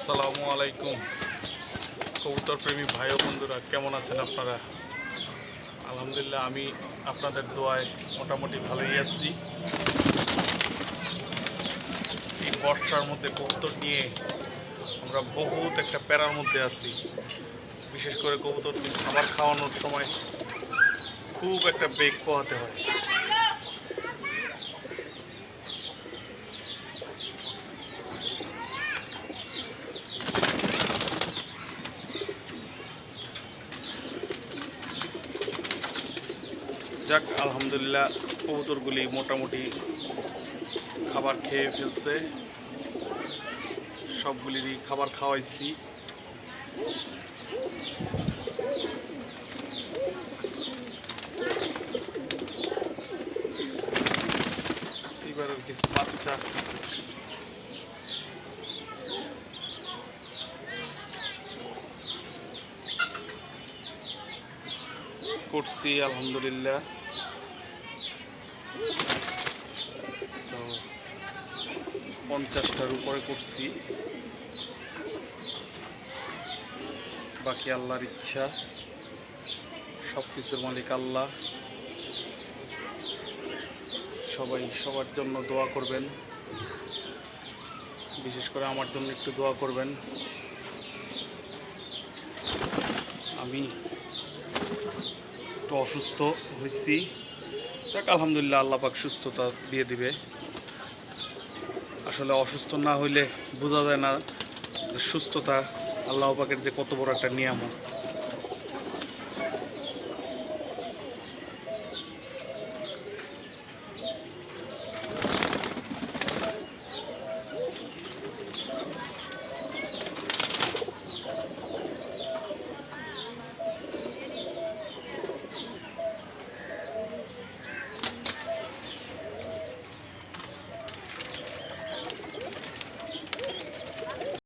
আসসালামু আলাইকুম কবুতর প্রেমী ভাই ও বন্ধুরা, কেমন আছেন আপনারা? আলহামদুলিল্লাহ, আমি আপনাদের দোয়ায় মোটামুটি ভালোই আছি। এই বর্ষার মধ্যে কবুতর নিয়ে আমরা বহুত একটা প্যারার মধ্যে আছি। বিশেষ করে কবুতর খাবার খাওয়ানোর সময় খুব একটা বেগ পোহাতে হয়। যাক, আলহামদুলিল্লাহ, কবুতরগুলি মোটামুটি খাবার খেয়ে ফেলছে। সবগুলিরই খাবার খাওয়াইছি। এবার কিছু বাচ্চা করছি আলহামদুলিল্লাহ। তো 50টার উপরে করছি, বাকি আল্লাহর ইচ্ছা। সব কিছুর মালিক আল্লাহ। সবাই সবার জন্য দোয়া করবেন, বিশেষ করে আমার জন্য একটু দোয়া করবেন। আমি একটু অসুস্থ হয়েছি, যাক আলহামদুলিল্লাহ, আল্লাহ পাক সুস্থতা দিয়ে দিবে। আসলে অসুস্থ না হইলে বোঝা যায় না যে সুস্থতা আল্লাহ পাকের যে কত বড় একটা নিয়ামত।